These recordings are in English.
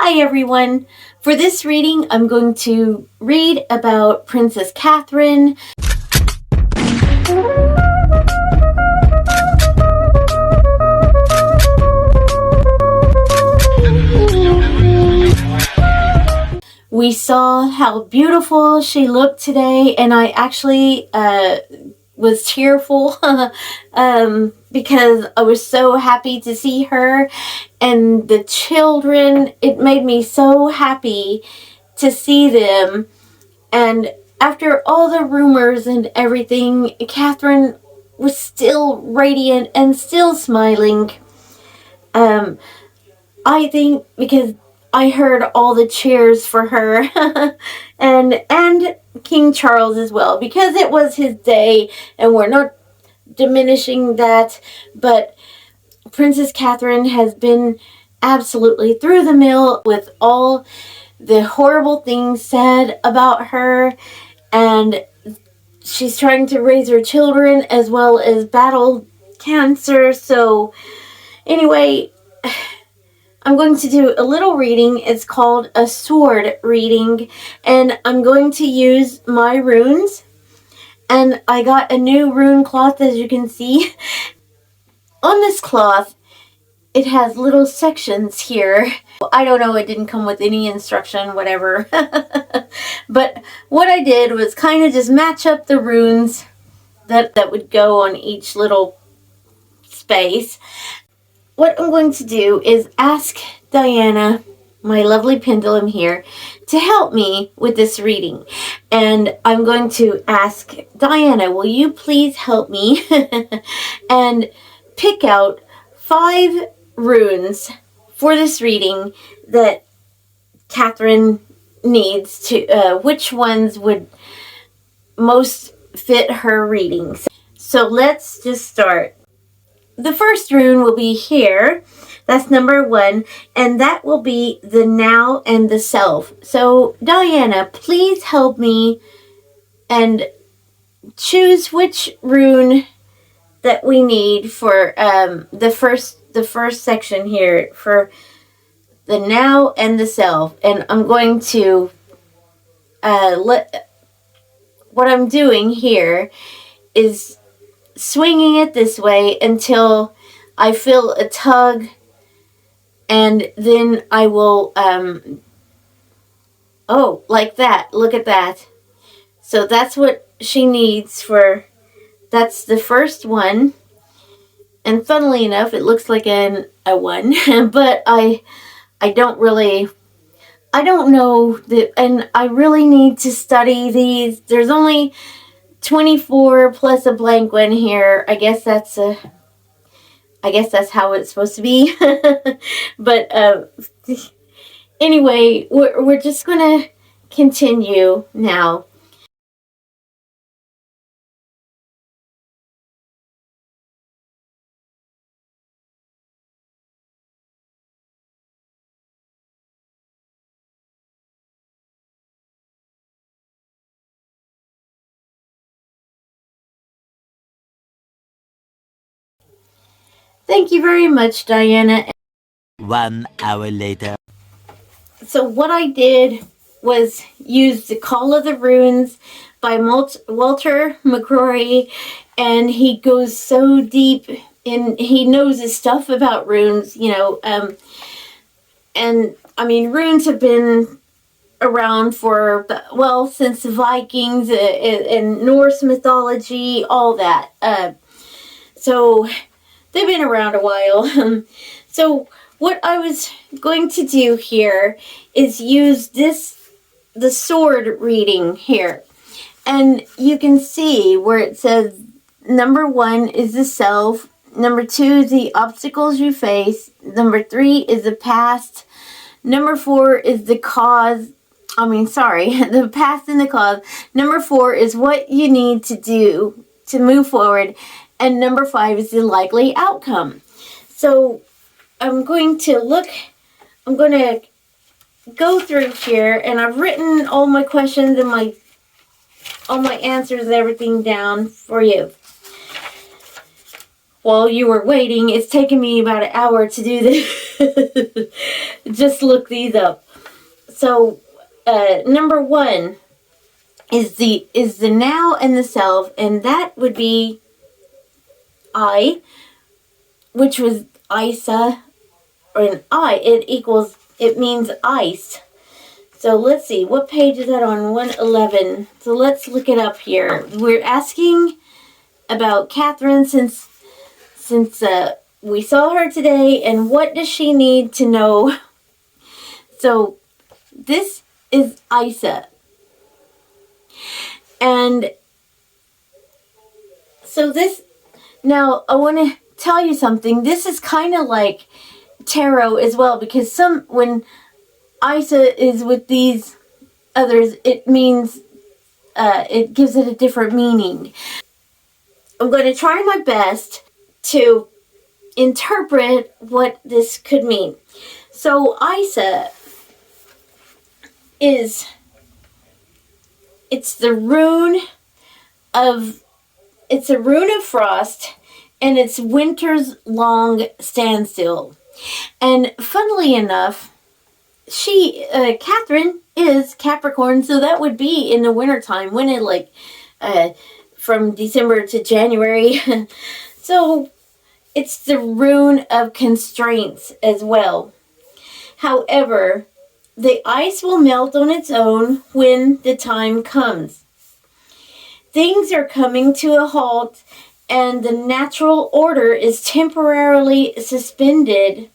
Hi everyone! For this reading, I'm going to read about Princess Catherine. We saw how beautiful she looked today, and I actually was tearful because I was so happy to see her and the children. It made me so happy to see them. And after all the rumors and everything, Catherine was still radiant and still smiling. I think because I heard all the cheers for her and King Charles as well, because it was his day, and we're not diminishing that, but Princess Catherine has been absolutely through the mill with all the horrible things said about her, and she's trying to raise her children as well as battle cancer. So anyway, I'm going to do a little reading. It's called a sword reading, and I'm going to use my runes. And I got a new rune cloth, as you can see. On this cloth, it has little sections here. I don't know, it didn't come with any instruction, whatever. But what I did was kind of just match up the runes that would go on each little space. What I'm going to do is ask Diana, my lovely pendulum here, to help me with this reading. And I'm going to ask Diana, will you please help me and pick out 5 runes for this reading that Catherine needs to, which ones would most fit her readings. So let's just start. The first rune will be here. That's number 1. And that will be the now and the self. So Diana, please help me and choose which rune that we need for the first section here for the now and the self. And I'm going to what I'm doing here is swinging it this way until I feel a tug, and then I will oh, like that. Look at that. So that's what she needs for, that's the first one. And funnily enough, it looks like a 1, but I don't know that, and I really need to study these. There's only 24 plus a blank one here. I guess that's how it's supposed to be. But anyway, we're just gonna continue now. Thank you very much, Diana. 1 hour later. So what I did was use the Call of the Runes by Walter McCrory, and he goes so deep in, he knows his stuff about runes, you know, and I mean, runes have been around for, well, since the Vikings and Norse mythology, all that. So they've been around a while. So what I was going to do here is use the sword reading here. And you can see where it says number 1 is the self, number 2 is the obstacles you face, number 3 is the past, number 4 is the cause, the past and the cause, number 4 is what you need to do to move forward, and number 5 is the likely outcome. So I'm going to go through here, and I've written all my questions and all my answers and everything down for you. While you were waiting, it's taken me about an hour to do this. Just look these up. So, number one is the now and the self, and that would be I, which was Isa, or an I. It means ice. So let's see, what page is that on? 111. So let's look it up here. We're asking about Catherine since we saw her today, and what does she need to know? So this is Isa. And so now I want to tell you something. This is kind of like tarot as well, because when Isa is with these others, it means it gives it a different meaning. I'm going to try my best to interpret what this could mean. So Isa it's a rune of frost, and it's winter's long standstill. And funnily enough, Catherine is Capricorn, so that would be in the wintertime, when it from December to January. So it's the rune of constraints as well. However, the ice will melt on its own when the time comes. Things are coming to a halt, and the natural order is temporarily suspended.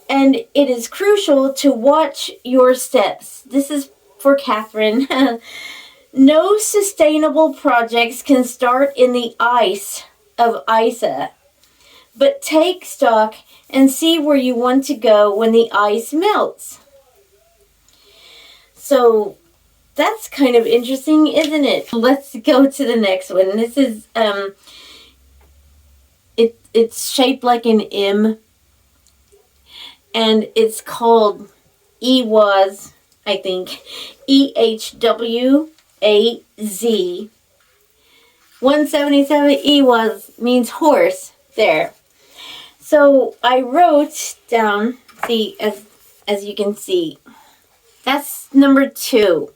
And it is crucial to watch your steps. This is for Catherine. No sustainable projects can start in the ice of Isa. But take stock and see where you want to go when the ice melts. So that's kind of interesting, isn't it? Let's go to the next one. This is it's shaped like an M, and it's called Ehwaz, I think. Ehwaz. 177 Ehwaz means horse there. So I wrote down, see, as you can see, that's number 2.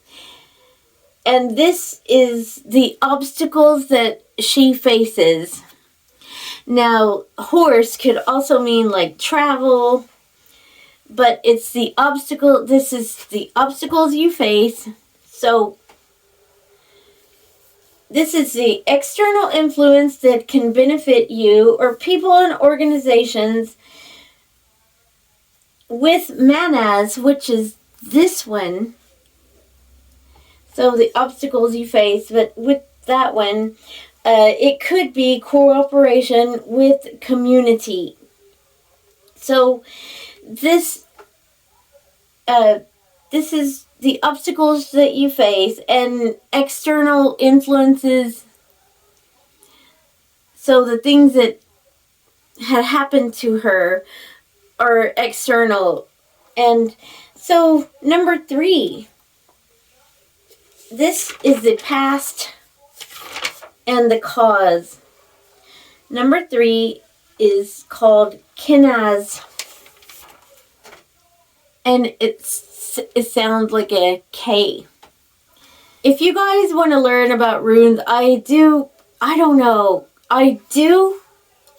And this is the obstacles that she faces. Now, horse could also mean like travel, but it's the obstacle. This is the obstacles you face. So this is the external influence that can benefit you or people and organizations. With manas, which is this one, so the obstacles you face, but with that one, it could be cooperation with community. So this is the obstacles that you face and external influences. So the things that had happened to her are external. And so number 3, this is the past and the cause. Number 3 is called Kenaz, and it sounds like a K. If you guys want to learn about runes, I do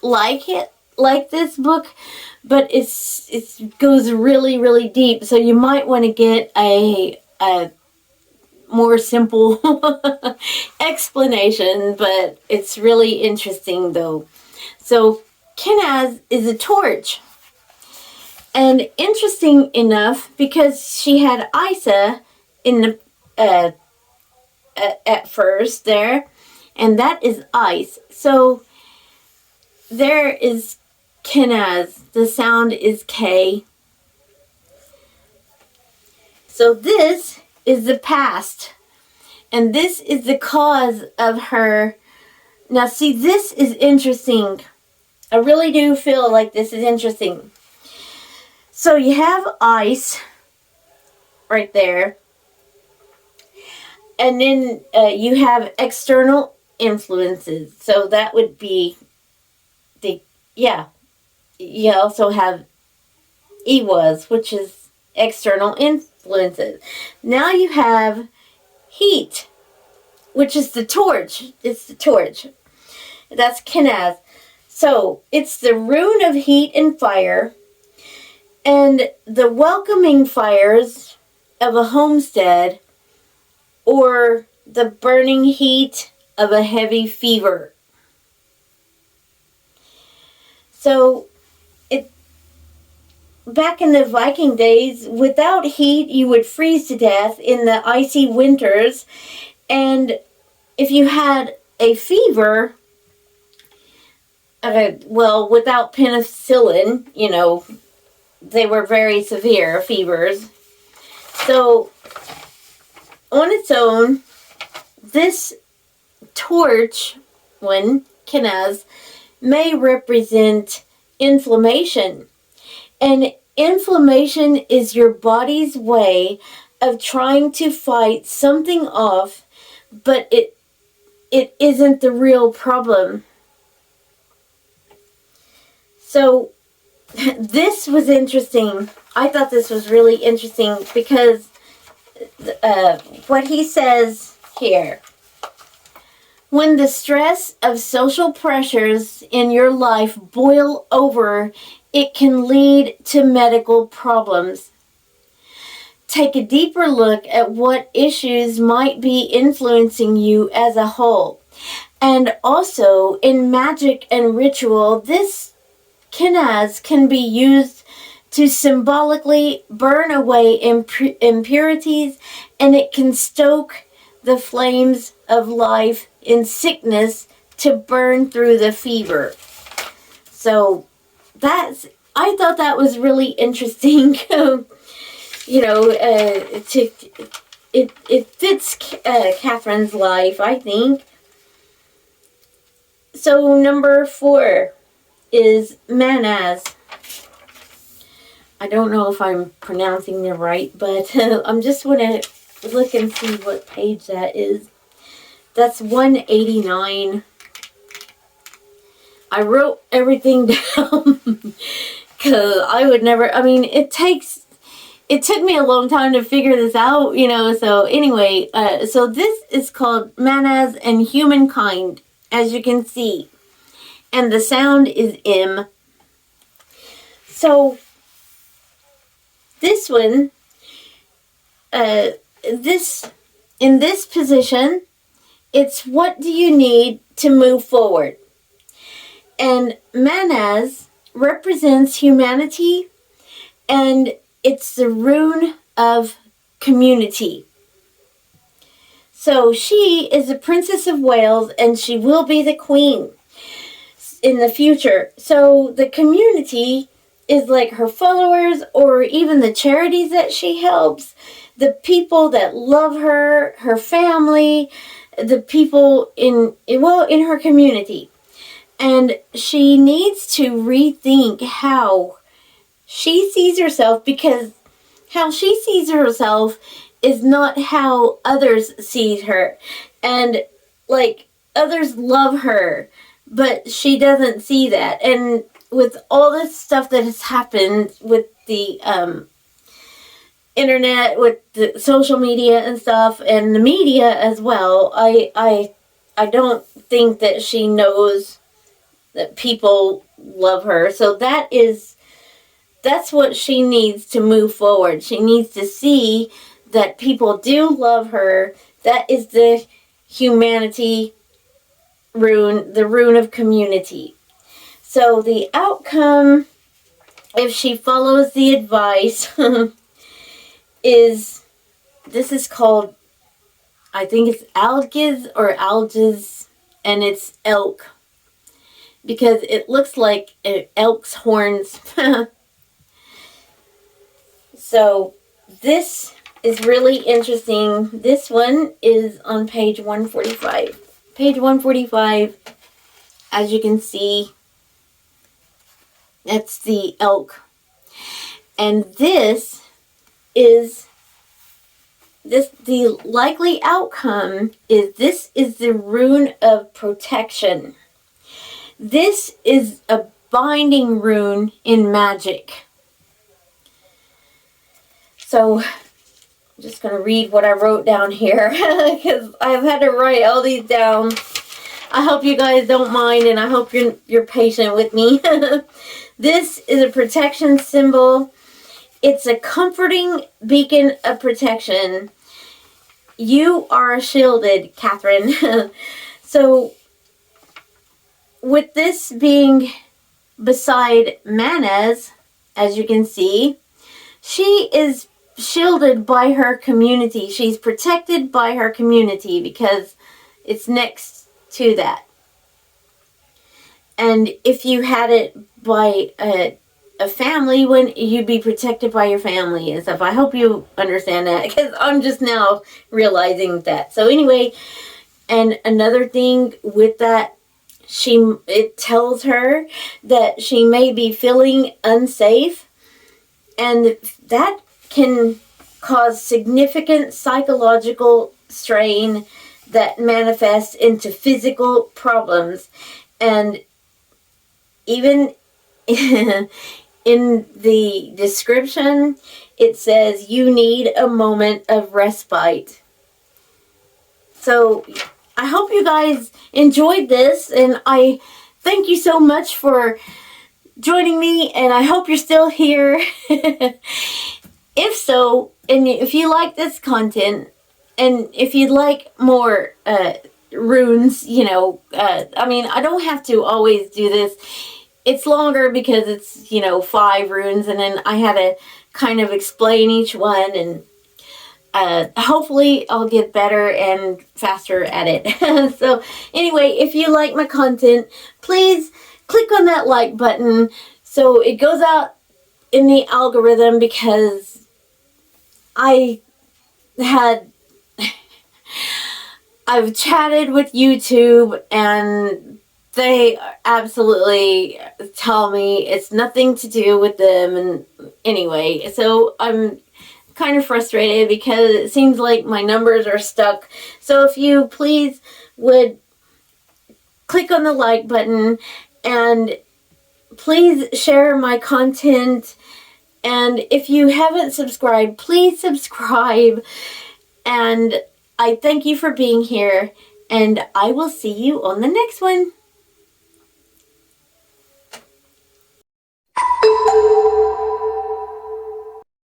like this book, but it goes really, really deep, so you might want to get a more simple explanation, but it's really interesting though. So Kenaz is a torch, and interesting enough, because she had Isa in the at first there, and that is ice. So there is Kenaz. The sound is K. So this is the past, and this is the cause of her. Now see, this is interesting. I really do feel like this is interesting. So you have ice right there, and then you have external influences. So that would be you also have which is external influences. Now you have heat, which is the torch. It's the torch. That's Kenaz. So it's the rune of heat and fire, and the welcoming fires of a homestead, or the burning heat of a heavy fever. So back in the Viking days, without heat, you would freeze to death in the icy winters. And if you had a fever, without penicillin, they were very severe fevers. So, on its own, this torch, Kenaz, may represent inflammation. And inflammation is your body's way of trying to fight something off, but it isn't the real problem. So this was interesting. I thought this was really interesting because what he says here. When the stress of social pressures in your life boil over, it can lead to medical problems. Take a deeper look at what issues might be influencing you as a whole. And also, in magic and ritual, this Kenaz can be used to symbolically burn away impurities, and it can stoke the flames of life in sickness to burn through the fever. So I thought that was really interesting. It fits Catherine's life, I think. So number 4 is Manaz. I don't know if I'm pronouncing it right, but I'm just going to look and see what page that is. That's 189. I wrote everything down because I would never, it took me a long time to figure this out, so anyway, so this is called Manaz and Humankind, as you can see, and the sound is M. So this one, in this position, it's what do you need to move forward? And Manaz represents humanity, and it's the rune of community. So she is the Princess of Wales, and she will be the queen in the future. So the community is like her followers, or even the charities that she helps, the people that love her, her family, the people in her community. And she needs to rethink how she sees herself, because how she sees herself is not how others see her. And others love her, but she doesn't see that. And with all this stuff that has happened with the internet, with the social media and stuff, and the media as well, I don't think that she knows that people love her. So that's what she needs to move forward. She needs to see that people do love her. That is the humanity rune, the rune of community. So the outcome, if she follows the advice, this is called, I think it's alges, and it's elk. Because it looks like elk's horns. So this is really interesting. This one is on page 145. Page 145, as you can see, that's the elk. And the likely outcome is this is the rune of protection. This is a binding rune in magic. So I'm just going to read what I wrote down here because I've had to write all these down. I hope you guys don't mind, and I hope you're patient with me. This is a protection symbol. It's a comforting beacon of protection. You are shielded, Catherine. So, with this being beside Mana's, as you can see, she is shielded by her community. She's protected by her community because it's next to that. And if you had it by a family, when you'd be protected by your family and stuff. I hope you understand that because I'm just now realizing that. So anyway, and another thing with that, it tells her that she may be feeling unsafe, and that can cause significant psychological strain that manifests into physical problems. And even in the description, it says you need a moment of respite. So I hope you guys enjoyed this, and I thank you so much for joining me, and I hope you're still here. If so, and if you like this content, and if you'd like more runes, I mean, I don't have to always do this. It's longer because it's, 5 runes, and then I had to kind of explain each one, and hopefully I'll get better and faster at it. So anyway, if you like my content, please click on that like button so it goes out in the algorithm, because I've chatted with YouTube, and they absolutely tell me it's nothing to do with them. And anyway, so I'm kind of frustrated because it seems like my numbers are stuck. So if you please would click on the like button, and please share my content. And if you haven't subscribed, please subscribe. And I thank you for being here, and I will see you on the next one.